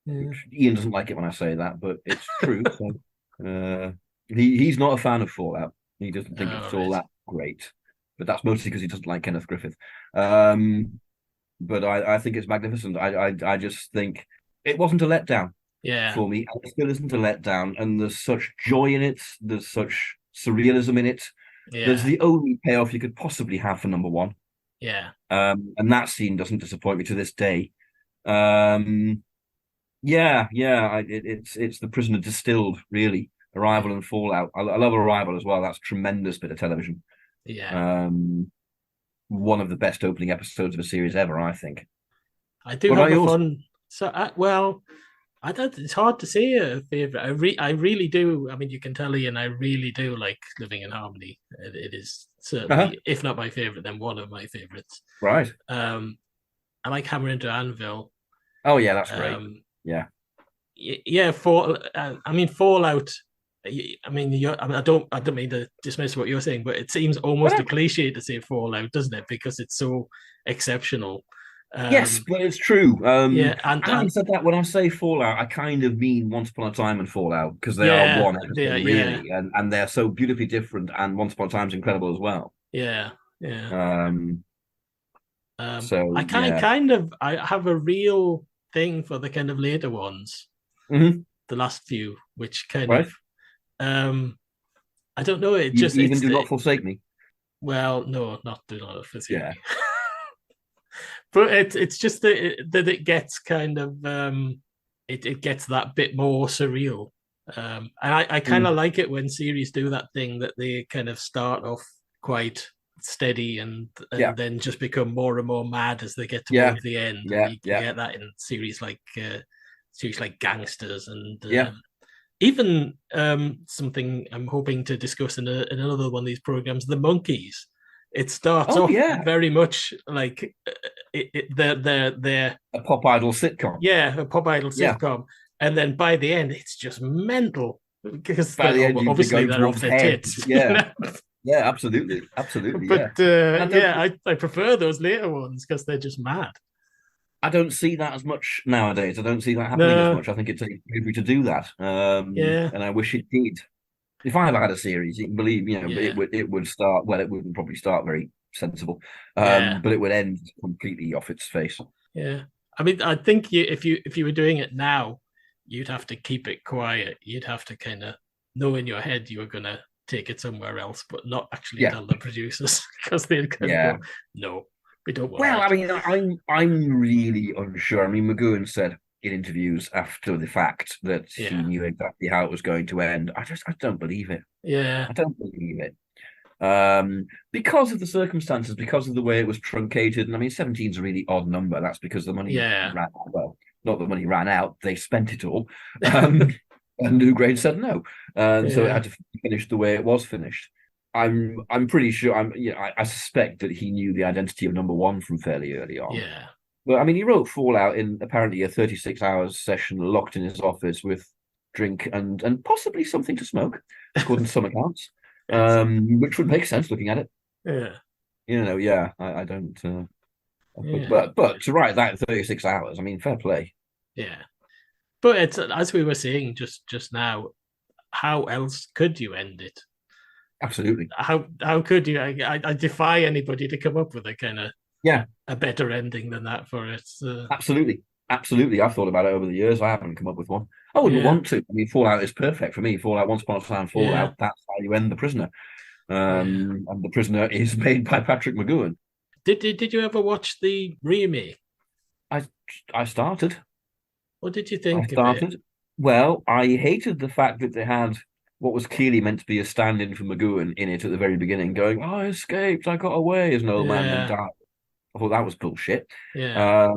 Yeah. Ian doesn't like it when I say that, but it's true. So, he's not a fan of Fallout. He doesn't think it's all Right. that great, but that's mostly because he doesn't like Kenneth Griffith. But I think it's magnificent. I just think it wasn't a letdown Yeah. for me. It still isn't a letdown, and there's such joy in it. There's such surrealism in it. There's Yeah. the only payoff you could possibly have for number one. Yeah. And that scene doesn't disappoint me to this day. Yeah, it's the Prisoner distilled, really. Arrival and Fallout. I love Arrival as well. That's a tremendous bit of television. Yeah. One of the best opening episodes of a series ever, I think. I do What have about a yours? fun. So, I don't. It's hard to say a favorite. I really do. I mean, you can tell Ian. I really do like Living in Harmony. It is certainly, if not my favorite, then one of my favorites. Right. I like Hammer into Anvil. Oh yeah, that's great. Yeah. Yeah. I mean, Fallout. I mean, I don't mean to dismiss what you're saying, but it seems almost a cliche to say Fallout, doesn't it? Because it's so exceptional. Yes, but it's true. Yeah, and said that when I say Fallout, I kind of mean Once Upon a Time and Fallout because they yeah, are one episode, really, yeah. and they're so beautifully different. And Once Upon a Time's incredible as well. Yeah, yeah. So I I have a real thing for the kind of later ones, the last few, which kind right. of I don't know. It You just even do not forsake me. Well, no, not do not forsake Yeah. me. But it's just that it gets kind of it gets that bit more surreal. And I kind of like it when series do that thing that they kind of start off quite steady and then just become more and more mad as they get towards the end. Yeah, you get that in series like Gangsters and yeah. Even something I'm hoping to discuss in another one of these programs, The Monkeys. It starts off very much like they're a pop idol sitcom. Yeah, a pop idol sitcom, and then by the end it's just mental because by the end obviously they're off their tits. Yeah, yeah, absolutely. But I prefer those later ones because they're just mad. I don't see that as much nowadays. I don't see that happening as much. I think it takes bravery to do that. And I wish it did. If I ever had a series, you can believe, it would start. Well, it wouldn't probably start very sensible, but it would end completely off its face. Yeah, I mean, I think if you were doing it now, you'd have to keep it quiet. You'd have to kind of know in your head you were going to take it somewhere else, but not actually tell the producers because they'd kind of go, no, we don't want. Well, that. I mean, I'm really unsure. I mean, McGowan said in interviews after the fact that he knew exactly how it was going to end. I don't believe it. Yeah, I don't believe it. Because of the circumstances, because of the way it was truncated. And I mean, 17 is a really odd number. That's because the money ran out. Well, not the money ran out; they spent it all. And New Grade said no, and so it had to finish the way it was finished. I'm pretty sure. I suspect that he knew the identity of number one from fairly early on. Yeah. But I mean, he wrote Fallout in apparently a 36 hours session, locked in his office with drink and possibly something to smoke, according to some accounts, which would make sense looking at it. Yeah. I don't. But to write that in 36 hours, I mean, fair play. Yeah, but it's as we were saying just now. How else could you end it? Absolutely. How could you? I defy anybody to come up with a kind of a better ending than that for it. Absolutely. I've thought about it over the years. I haven't come up with one. I wouldn't want to. I mean, Fallout is perfect for me. Fallout, Once Upon a Time, Fallout. That's how you end The Prisoner. And The Prisoner is made by Patrick McGowan. Did you ever watch the remake? I started. What did you think of it? Well, I hated the fact that they had what was clearly meant to be a stand-in for McGowan in it at the very beginning, going, I escaped, I got away as an old man and died. I thought that was bullshit. Yeah.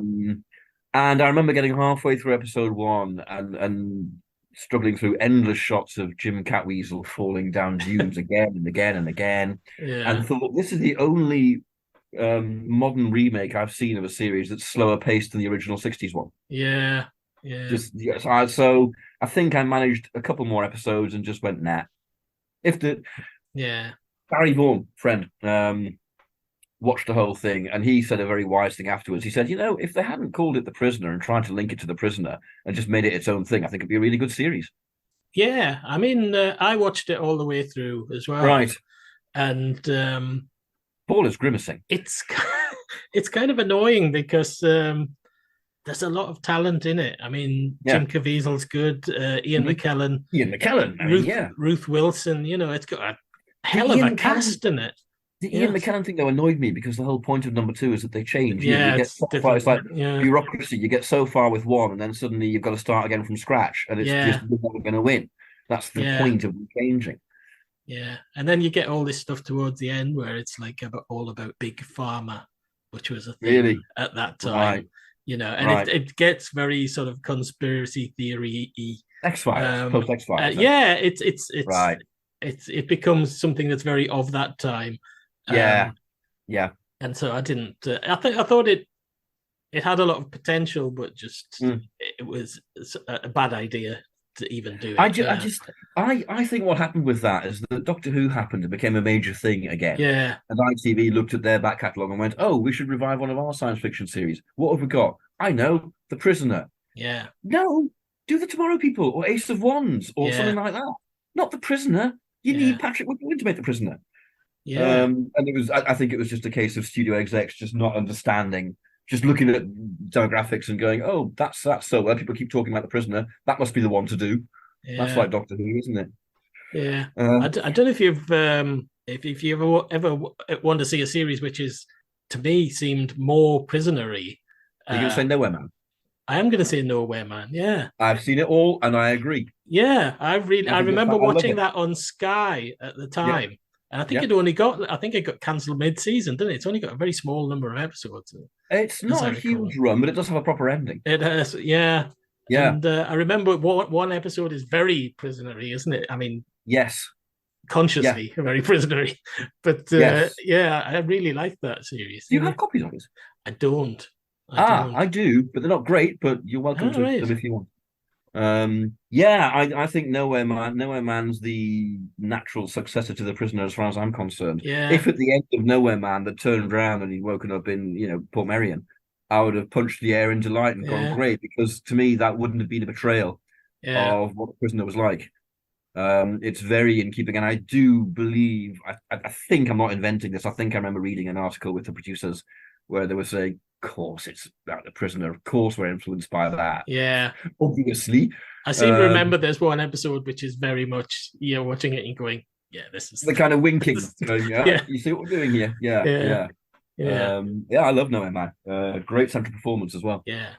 And I remember getting halfway through episode 1 and struggling through endless shots of Jim Catweasel falling down dunes again and again and again. Yeah. And thought, this is the only modern remake I've seen of a series that's slower paced than the original 60s one. Yeah. So I think I managed a couple more episodes and just went, nah. Barry Vaughan, friend, watched the whole thing, and he said a very wise thing afterwards. He said, if they hadn't called it The Prisoner and tried to link it to The Prisoner and just made it its own thing, I think it'd be a really good series. Yeah, I mean, I watched it all the way through as well. Right. And Paul is grimacing. It's it's kind of annoying because there's a lot of talent in it. I mean, Jim Caviezel's good, Ian McKellen. Ian McKellen, Ruth Wilson, it's got a hell of a cast in it. The Ian McKellen thing, though, annoyed me because the whole point of number 2 is that they change. Yeah, you get so far, it's like bureaucracy. You get so far with one, and then suddenly you've got to start again from scratch, and it's just you're never going to win. That's the point of changing. Yeah, and then you get all this stuff towards the end where it's like all about Big Pharma, which was a thing at that time. Right. It gets very sort of conspiracy theory-y. X-Files, post X-Files. It becomes something that's very of that time. Yeah. And so I didn't. I thought it had a lot of potential, but just it was a bad idea to even do it. I think what happened with that is that Doctor Who happened and became a major thing again. Yeah. And ITV looked at their back catalogue and went, "Oh, we should revive one of our science fiction series. What have we got? I know, The Prisoner." Yeah. No, do The Tomorrow People or Ace of Wands or something like that. Not The Prisoner. You need Patrick McGowan to make The Prisoner. Yeah. And it was. I think it was just a case of studio execs just not understanding, just looking at demographics and going, "Oh, that's so well. People keep talking about The Prisoner. That must be the one to do." Yeah. That's like Doctor Who, isn't it? Yeah. I don't know if you've if you ever want to see a series which is, to me, seemed more prisonery. You're going to say Nowhere Man? I am going to say Nowhere Man. Yeah. I've seen it all, and I agree. Yeah, I remember watching that on Sky at the time. Yeah. And I think it got cancelled mid-season, didn't it? It's only got a very small number of episodes. It's not a huge run, but it does have a proper ending. It has, yeah. And I remember one episode is very prisonery, isn't it? I mean, yes, consciously very prisonery. But I really like that series. Do you have copies of it? I don't. I do, but they're not great. But you're welcome to them if you want. I think Nowhere Man's the natural successor to The Prisoner as far as I'm concerned. Yeah. If at the end of Nowhere Man that turned around and he'd woken up in Port Merion, I would have punched the air in delight and gone great, because to me that wouldn't have been a betrayal of what The Prisoner was like. It's very in keeping, and I do believe I think I'm not inventing this. I think I remember reading an article with the producers where they were saying, "Of course, it's about The Prisoner. Of course, we're influenced by that." Yeah, obviously. I seem to remember there's one episode which is very much watching it and going, "Yeah, this is the kind of winking." You see what we're doing here? Yeah. I love Nowhere Man. Great central performance as well. Yeah.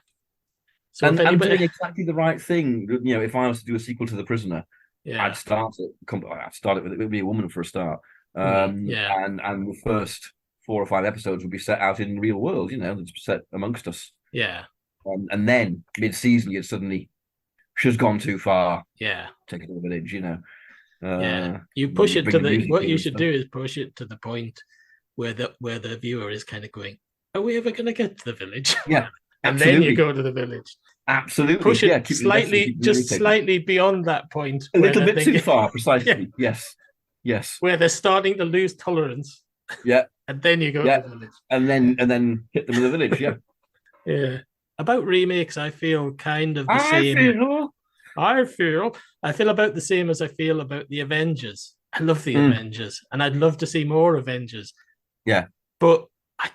So and doing exactly the right thing. If I was to do a sequel to The Prisoner, I'd start it with it would be a woman for a start. And the first 4 or 5 episodes would be set out in the real world, it's set amongst us. Yeah. And then mid-season, you'd suddenly, she's gone too far. Yeah. Take it to the village, You push it to what you should do is push it to the point where the viewer is kind of going, "Are we ever going to get to the village?" Yeah. And then you go to the village. Absolutely. Push it slightly beyond that point. A little bit too far, precisely. Yeah. Yes. Where they're starting to lose tolerance. Yeah. And then you go to the village. And then hit them in the village, yeah. Yeah. About remakes, I feel kind of the same. I feel about the same as I feel about the Avengers. I love the Avengers, and I'd love to see more Avengers. Yeah. But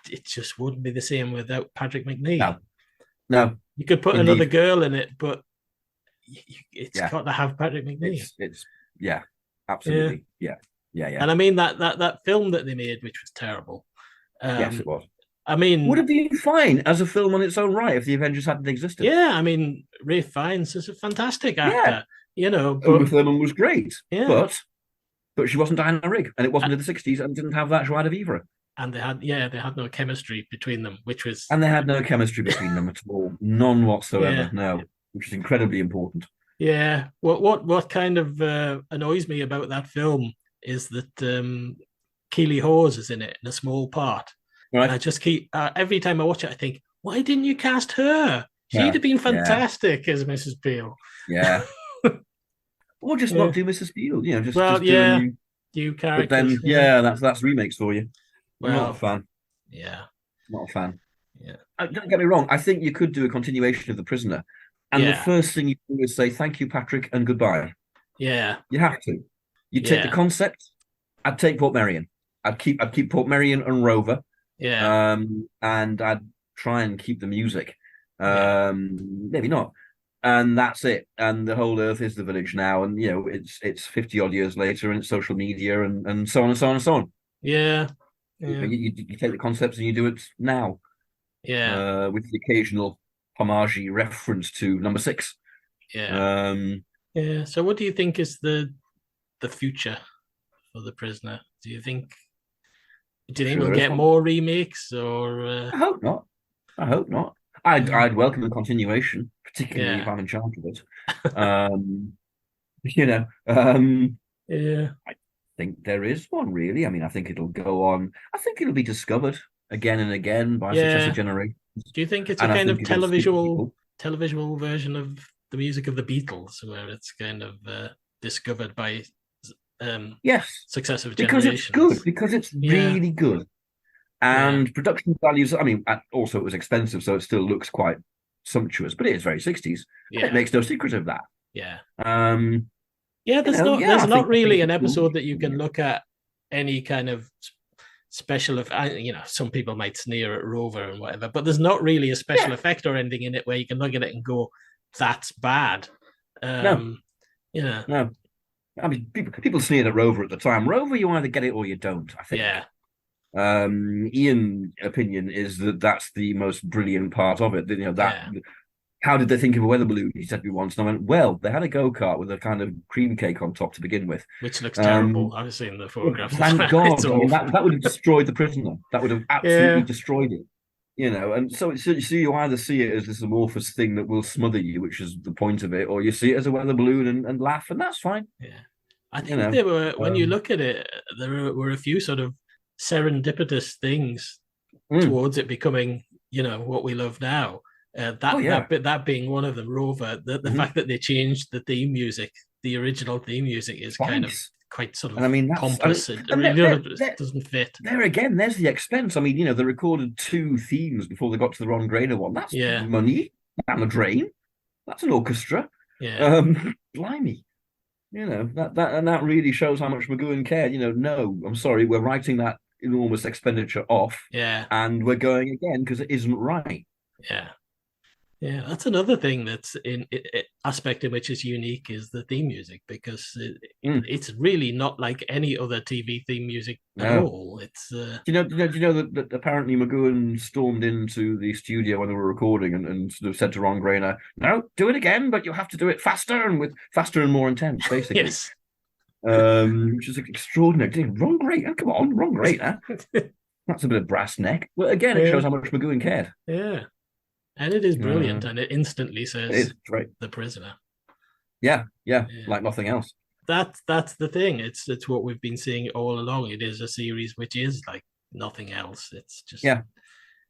it just wouldn't be the same without Patrick McNee. No. You could put another girl in it, but it's got to have Patrick McNee. It's absolutely. Yeah. And I mean that film that they made, which was terrible. Yes, it was. I mean, would have been fine as a film on its own right if the Avengers hadn't existed. Yeah, I mean, Ralph Fiennes is a fantastic actor. But Uma Thurman was great. Yeah. But she wasn't Diana Rigg, and it wasn't in the 60s, and didn't have that joie de vivre. And they had no chemistry between them, and they had no chemistry between them at all, none whatsoever. No, which is incredibly important. Yeah. What kind of annoys me about that film is that Keely Hawes is in it in a small part. Right. I just keep every time I watch it, I think, why didn't you cast her? She'd have been fantastic as Mrs. Beale. Yeah. Or just not do Mrs. Beale, just do new characters. But then, that's remakes for you. Well, I'm not a fan. Yeah. Not a fan. Yeah. Don't get me wrong. I think you could do a continuation of The Prisoner, and the Yeah. first thing you do is say thank you, Patrick, and goodbye. Yeah. You have to. You take the Yeah. concept. I'd take Portmeirion. I'd keep Portmeirion and Rover, Yeah. and I'd try and keep the music. Yeah. Maybe not. And that's it. And the whole Earth is the village now. And it's 50 odd years later, and it's social media, and so on and so on and so on. Yeah. Yeah. You take the concepts and you do it now, Yeah. with the occasional homage reference to number six. Yeah. Yeah. So what do you think is the future for The Prisoner? Do you think Sure we'll there is get one. more remakes or I hope not. I hope not. I'd welcome a continuation, particularly if yeah. I'm in charge of it. You know, um, Yeah. I think there is one really. I mean, I think it'll go on. I think it'll be discovered again and again by successive Yeah. generations, Do you think it's a and I kind think of it'll speak to people. televisual version of the music of the Beatles, where it's kind of discovered by Yes, successive because it's good, generations? because it's Yeah. really good, Yeah. and production values. I mean, also it was expensive, so it still looks quite sumptuous, but it is very 60s, and it Yeah. makes no secret of that. Yeah. Um, Yeah, yeah, there's not I really think an it will. episode that you can look at any kind of special effect. Some people might sneer at Rover and whatever, but there's not really a special Yeah, effect or anything in it where you can look at it and go, "That's bad." no, Yeah, no. I mean, people sneered at Rover at the time. Rover, you either get it or you don't, I think. yeah, Ian's opinion is that that's the most brilliant part of it. That yeah. how did they think of a weather balloon? He said to me once, and I went, well, they had a go-kart with a kind of cream cake on top to begin with. Which looks terrible. I've seen the Well, photographs. thank It's God. I mean, awful. that would have destroyed the Prisoner. That would have absolutely Yeah, destroyed it. And so you either see it as this amorphous thing that will smother you, which is the point of it, or you see it as a weather balloon and laugh, and that's fine. yeah. I You think know, there were, when you um, look at it, there were a few sort of serendipitous things mm. towards it becoming, what we love now. Oh yeah. That being one of them. Rover, the Mm-hmm. fact that they changed the theme music, the original theme music is kind of Twice. quite sort And I of mean, pompous. It and really doesn't fit. there again, there's the expense. I mean, they recorded two themes before they got to the Ron Grainer one. That's Yeah, money down the drain. That's an orchestra. yeah, Blimey. That really shows how much McGowan cared. No, I'm sorry, we're writing that enormous expenditure off, yeah, and we're going again because it isn't right. yeah. Yeah, that's another thing that's aspect in which is unique is the theme music because it's really not like any other TV theme music at No. all. It's Do you know that apparently McGowan stormed into the studio when they were recording and sort of said to Ron Grainer, "No, do it again, but you'll have to do it faster and more intense, basically." yes, Which is extraordinary. Ron Grainer, come on, Ron Grainer. That's a bit of brass neck. Well, again, it shows how much McGowan cared. yeah, and it is brilliant, and it instantly says It is great. The Prisoner. Yeah, like nothing else. That's the thing. It's what we've been seeing all along. It is a series which is like nothing else. It's just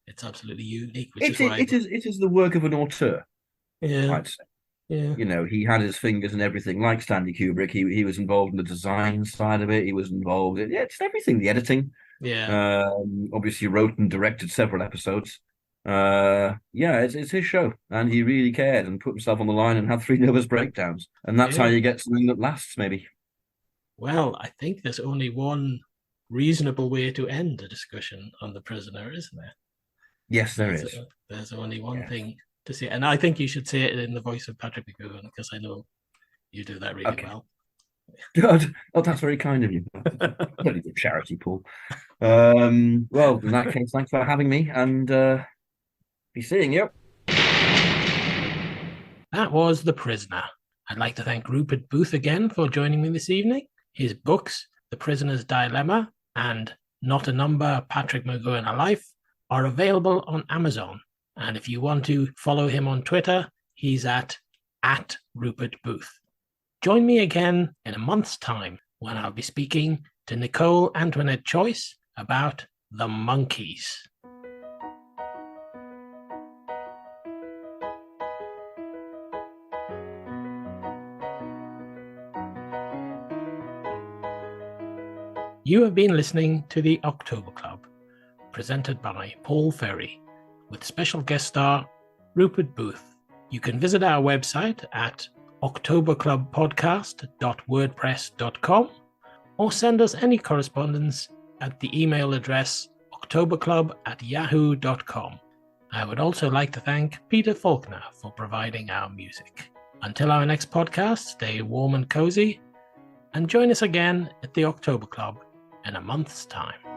it's absolutely unique. Which it is the work of an auteur. Yeah, I'd say. Yeah. He had his fingers in everything, like Stanley Kubrick. He was involved in the design side of it. He was involved in just everything, the editing. Yeah. Obviously wrote and directed several episodes. It's his show, and he really cared and put himself on the line and had 3 nervous breakdowns, and that's how you get something that lasts, maybe. Well, I think there's only one reasonable way to end a discussion on The Prisoner, isn't there? Yes, there is. There's only one thing to say, and I think you should say it in the voice of Patrick McGowan because I know you do that really well. God, that's very kind of you. Very good charity, Paul. Well, in that case, thanks for having me, and be seeing you. That was The Prisoner. I'd like to thank Rupert Booth again for joining me this evening. His books, The Prisoner's Dilemma and Not a Number, Patrick McGowan A Life, are available on Amazon. And if you want to follow him on Twitter, he's at Rupert Booth. Join me again in a month's time when I'll be speaking to Nicole Antoinette Choice about the Monkees. You have been listening to the October Club, presented by Paul Ferry, with special guest star Rupert Booth. You can visit our website at octoberclubpodcast.wordpress.com or send us any correspondence at the email address octoberclub@yahoo.com. I would also like to thank Peter Faulkner for providing our music. Until our next podcast, stay warm and cozy, and join us again at the October Club in a month's time.